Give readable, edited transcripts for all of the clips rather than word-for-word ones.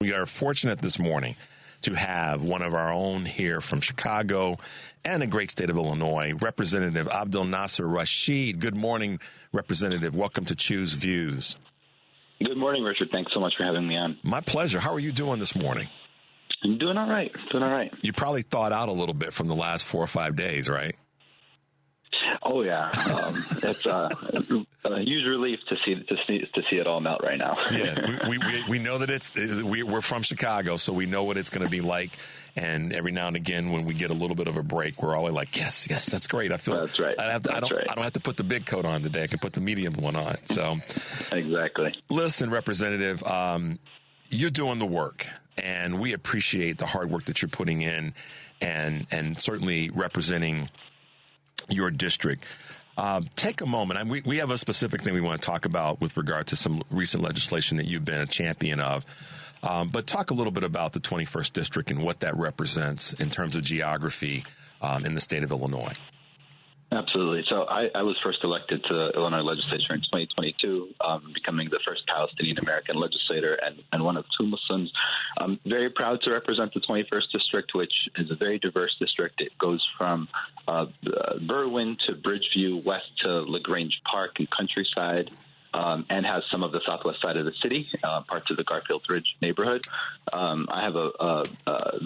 We are fortunate this morning to have one of our own here from Chicago and the great state of Illinois, Representative Abdelnasser Rashid. Good morning, Representative. Welcome to Choose Views. Good morning, Richard. Thanks so much for having me on. My pleasure. How are you doing this morning? I'm doing all right. You probably thawed out a little bit from the last 4 or 5 days, right? Oh yeah, it's a huge relief to see it all melt right now. Yeah, we know that we're from Chicago, so we know what it's going to be like. And every now and again, when we get a little bit of a break, we're always like, yes, that's great. I feel that's right. I don't have to put the big coat on today. I can put the medium one on. So exactly. Listen, Representative, you're doing the work, and we appreciate the hard work that you're putting in, and certainly representing your district. Take a moment. And we have a specific thing we want to talk about with regard to some recent legislation that you've been a champion of. But talk a little bit about the 21st District and what that represents in terms of geography in the state of Illinois. Absolutely. So I was first elected to the Illinois legislature in 2022, becoming the first Palestinian-American legislator and one of two Muslims. I'm very proud to represent the 21st District, which is a very diverse district. It goes from Berwyn to Bridgeview, west to LaGrange Park and Countryside, and has some of the southwest side of the city, parts of the Garfield Ridge neighborhood. I have a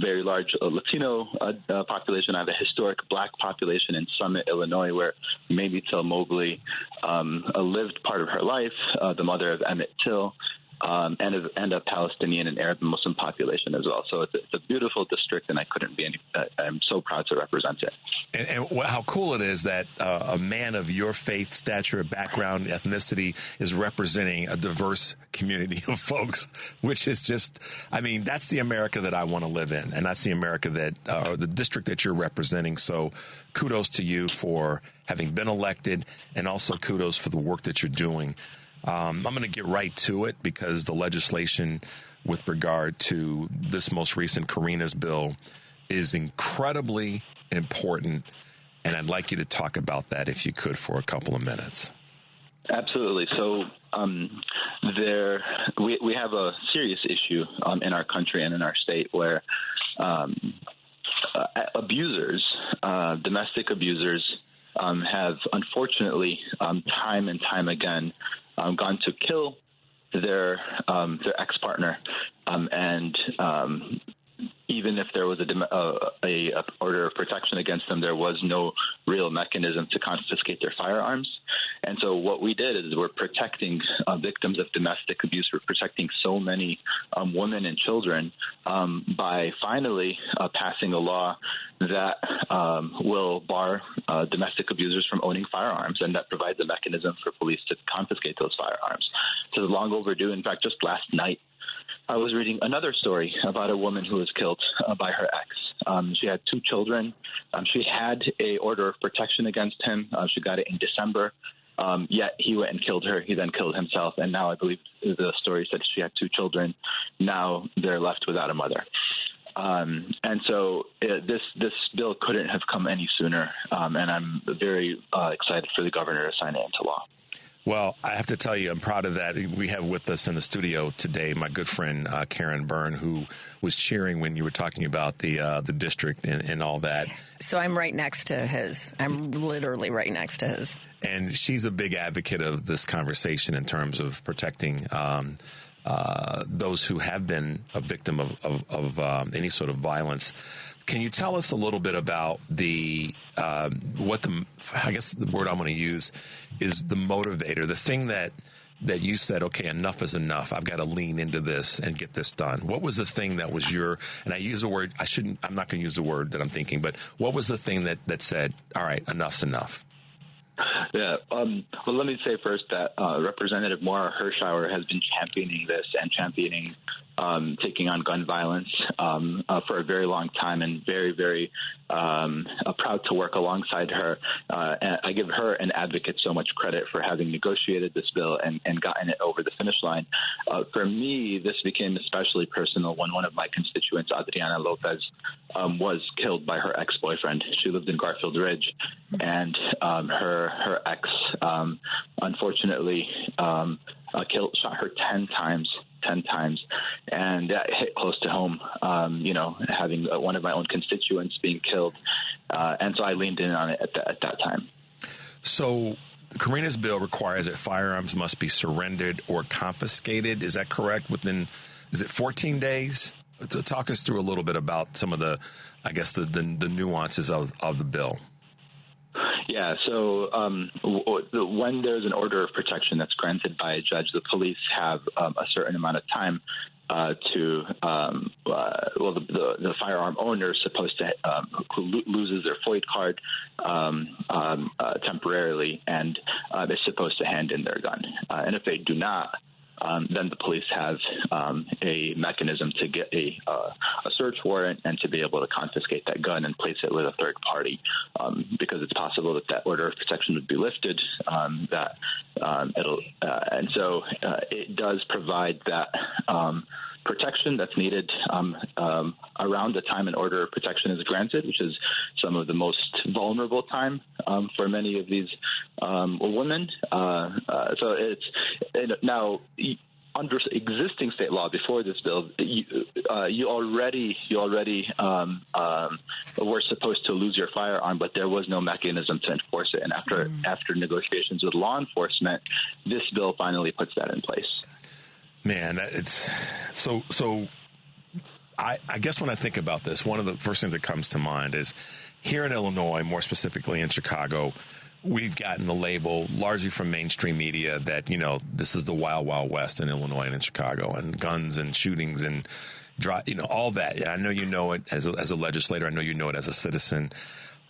very large Latino population. I have a historic black population in Summit, Illinois, where Maybe Till Mobley lived part of her life, the mother of Emmett Till. And a Palestinian and Arab and Muslim population as well. So it's a beautiful district, and I'm so proud to represent it. And how cool it is that a man of your faith, stature, background, ethnicity is representing a diverse community of folks, which is just, that's the America that I want to live in. And that's the America the district that you're representing. So kudos to you for having been elected, and also kudos for the work that you're doing. I'm going to get right to it because the legislation with regard to this most recent Karina's bill is incredibly important, and I'd like you to talk about that if you could for a couple of minutes. Absolutely. So we have a serious issue in our country and in our state where abusers, domestic abusers, have unfortunately time and time again gone to kill their ex-partner, and even if there was a order of protection against them, there was no real mechanism to confiscate their firearms. And so what we did is we're protecting victims of domestic abuse. We're protecting so many women and children by finally passing a law that will bar domestic abusers from owning firearms, and that provides a mechanism for police to confiscate those firearms. So it's long overdue. In fact, just last night, I was reading another story about a woman who was killed by her ex. She had 2 children. She had a order of protection against him. She got it in December. Yet he went and killed her. He then killed himself. And now I believe the story said she had 2 children. Now they're left without a mother. And so this bill couldn't have come any sooner. And I'm very excited for the governor to sign it into law. Well, I have to tell you, I'm proud of that. We have with us in the studio today my good friend Karen Byrne, who was cheering when you were talking about the district and all that. So I'm right next to his. I'm literally right next to his. And she's a big advocate of this conversation in terms of protecting those who have been a victim of any sort of violence. Can you tell us a little bit about I guess the word I'm going to use is the motivator, the thing that you said, okay, enough is enough. I've got to lean into this and get this done. What was the thing that was and I use a word, I'm not going to use the word that I'm thinking, but what was the thing that said, all right, enough's enough? Yeah. Well, let me say first that Representative Maura Hershauer has been championing this and championing taking on gun violence for a very long time, and very, very proud to work alongside her. And I give her and advocate so much credit for having negotiated this bill and gotten it over the finish line. For me, this became especially personal when one of my constituents, Adriana Lopez, was killed by her ex-boyfriend. She lived in Garfield Ridge, and her ex, unfortunately, shot her 10 times 10 times. And that hit close to home, having one of my own constituents being killed. And so I leaned in on it at that time. So Karina's bill requires that firearms must be surrendered or confiscated. Is that correct? Is it 14 days? So talk us through a little bit about some of the nuances of the bill. Yeah, so when there's an order of protection that's granted by a judge, the police have a certain amount of time the firearm owner is supposed to who loses their FOID card temporarily, and they're supposed to hand in their gun. And if they do not, then the police have a mechanism to get a search warrant and to be able to confiscate that gun and place it with a third party, because it's possible that order of protection would be lifted. And so it does provide that protection that's needed around the time an order of protection is granted, which is some of the most vulnerable time for many of these women. So now, under existing state law before this bill, you already were supposed to lose your firearm, but there was no mechanism to enforce it. And after negotiations with law enforcement, this bill finally puts that in place. Man, it's so. I guess when I think about this, one of the first things that comes to mind is here in Illinois, more specifically in Chicago, we've gotten the label largely from mainstream media that, this is the wild, wild west in Illinois and in Chicago, and guns and shootings and, all that. And I know you know it as a legislator. I know you know it as a citizen.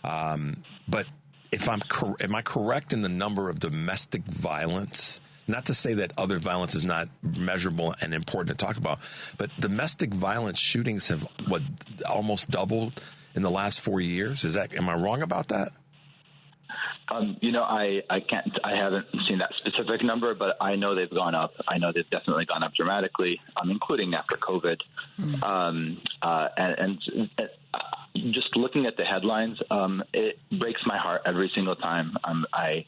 But am I correct in the number of domestic violence? Not to say that other violence is not measurable and important to talk about, but domestic violence shootings have almost doubled in the last 4 years. Am I wrong about that? I haven't seen that specific number, but I know they've gone up. I know they've definitely gone up dramatically, including after COVID. And just looking at the headlines, it breaks my heart every single time I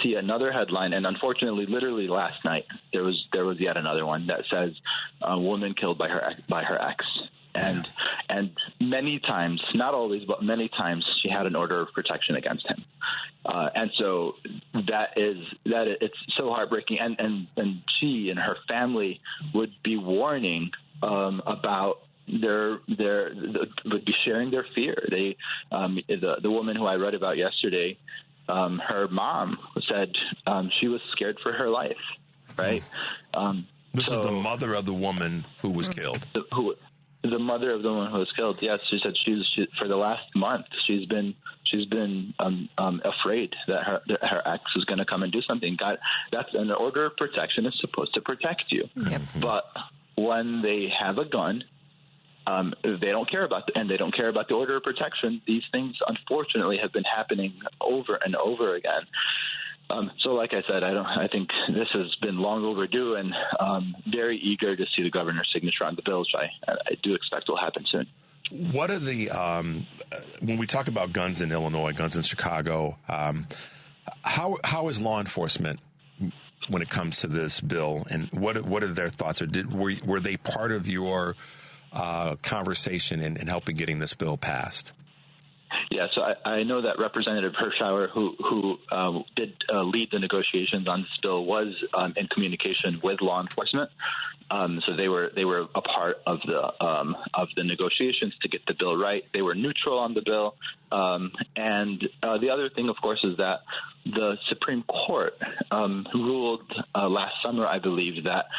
see another headline. And unfortunately, literally last night, there was yet another one that says a woman killed by her ex. And many times, not always, but many times, she had an order of protection against him. And so it's so heartbreaking. And she and her family would be warning about would be sharing their fear. The woman who I read about yesterday, her mom said she was scared for her life. Right. This is the mother of the woman who was killed. The mother of the woman who was killed. Yes, she said she for the last month she's been afraid that her ex is going to come and do something. God, that's an order of protection is supposed to protect you. Yep. But when they have a gun, they don't care about the order of protection. These things, unfortunately, have been happening over and over again. So, like I said, I think this has been long overdue, and very eager to see the governor's signature on the bill, which I do expect will happen soon. What are the when we talk about guns in Illinois, guns in Chicago? How is law enforcement when it comes to this bill, and what are their thoughts? Or were they part of your conversation in helping getting this bill passed? Yeah, so I know that Representative Hirschauer, who did lead the negotiations on this bill, was in communication with law enforcement. So they were a part of the negotiations to get the bill right. They were neutral on the bill. And the other thing, of course, is that the Supreme Court ruled last summer, I believe, that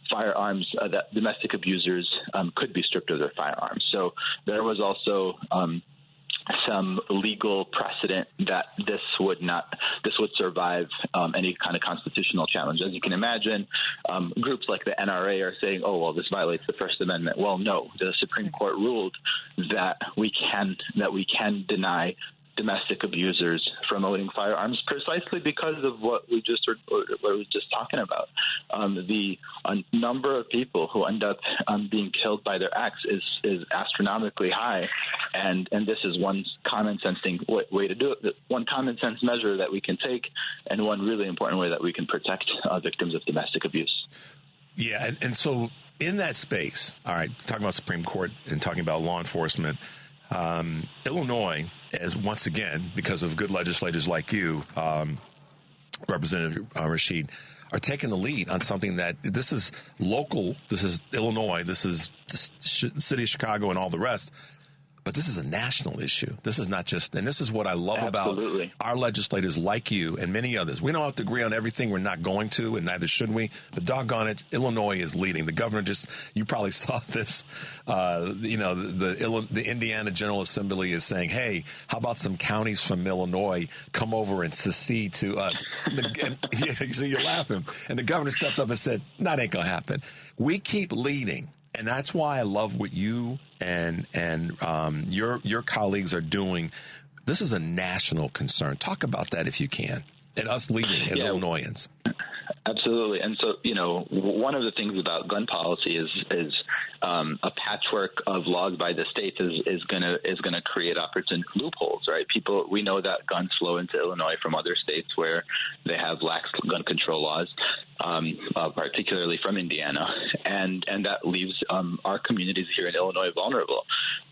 firearms, that domestic abusers could be stripped of their firearms. So there was also some legal precedent that this would survive any kind of constitutional challenge. As you can imagine, groups like the NRA are saying, "Oh, well, this violates the First Amendment." Well, no, the Supreme Court ruled that we can deny domestic abusers from owning firearms, precisely because of what we just talking about. The number of people who end up being killed by their ex is astronomically high, and this is one common sense way to do it. One common sense measure that we can take, and one really important way that we can protect victims of domestic abuse. Yeah, and so in that space, all right, talking about Supreme Court and talking about law enforcement, Illinois, as once again, because of good legislators like you, Representative Rashid, are taking the lead on something that this is local. This is Illinois. This is the city of Chicago and all the rest. But this is a national issue. This is not just, and this is what I love about our legislators like you and many others. We don't have to agree on everything. We're not going to, and neither should we. But doggone it, Illinois is leading. The governor you probably saw this, the Indiana General Assembly is saying, hey, how about some counties from Illinois come over and secede to us? So you're laughing. And the governor stepped up and said, that ain't going to happen. We keep leading. And that's why I love what you and your colleagues are doing. This is a national concern. Talk about that if you can, and us leading as Illinoisans. Absolutely. And so, one of the things about gun policy is a patchwork of laws by the states is going to create opportunity loopholes, right? We know that guns flow into Illinois from other states where they have lax gun control laws, particularly from Indiana, and that leaves our communities here in Illinois vulnerable.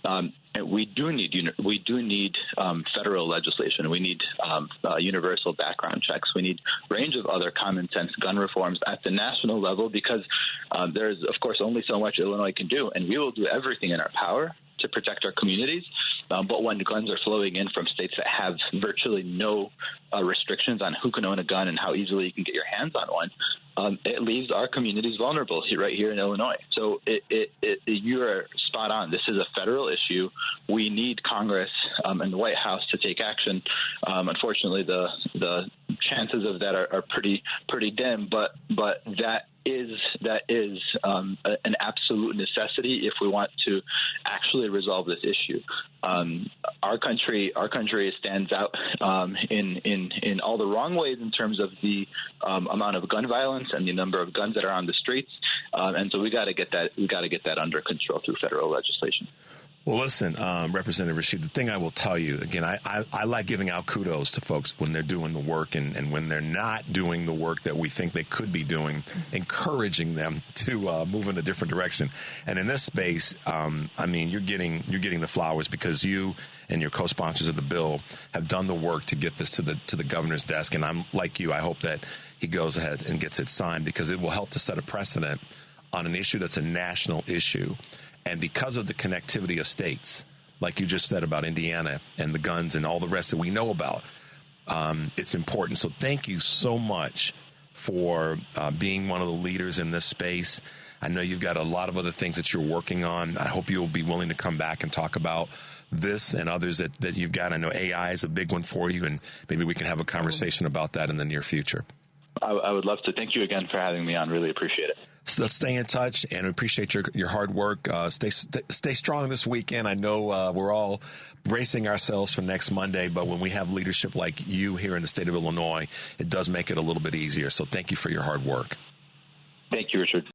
And we do need federal legislation. We need universal background checks. We need a range of other common sense gun reforms at the national level, because there's, of course, only so much Illinois can do, and we will do everything in our power to protect our communities. But when guns are flowing in from states that have virtually no restrictions on who can own a gun and how easily you can get your hands on one, it leaves our communities vulnerable right here in Illinois. So you are spot on. This is a federal issue. We need Congress and the White House to take action. Unfortunately, the chances of that are pretty dim. But that is an absolute necessity if we want to actually resolve this issue. Our country stands out in all the wrong ways in terms of the amount of gun violence and the number of guns that are on the streets, and so we got to get that under control through federal legislation. Well, listen, Representative Rashid, the thing I will tell you, again, I like giving out kudos to folks when they're doing the work and when they're not doing the work that we think they could be doing, encouraging them to move in a different direction. And in this space, you're getting the flowers because you and your co-sponsors of the bill have done the work to get this to the governor's desk. And I'm like you, I hope that he goes ahead and gets it signed, because it will help to set a precedent on an issue that's a national issue. And because of the connectivity of states, like you just said about Indiana and the guns and all the rest that we know about, it's important. So thank you so much for being one of the leaders in this space. I know you've got a lot of other things that you're working on. I hope you'll be willing to come back and talk about this and others that you've got. I know AI is a big one for you, and maybe we can have a conversation about that in the near future. I would love to. Thank you again for having me on. Really appreciate it. So let's stay in touch and appreciate your hard work. Stay strong this weekend. I know we're all bracing ourselves for next Monday, but when we have leadership like you here in the state of Illinois, it does make it a little bit easier. So thank you for your hard work. Thank you, Richard.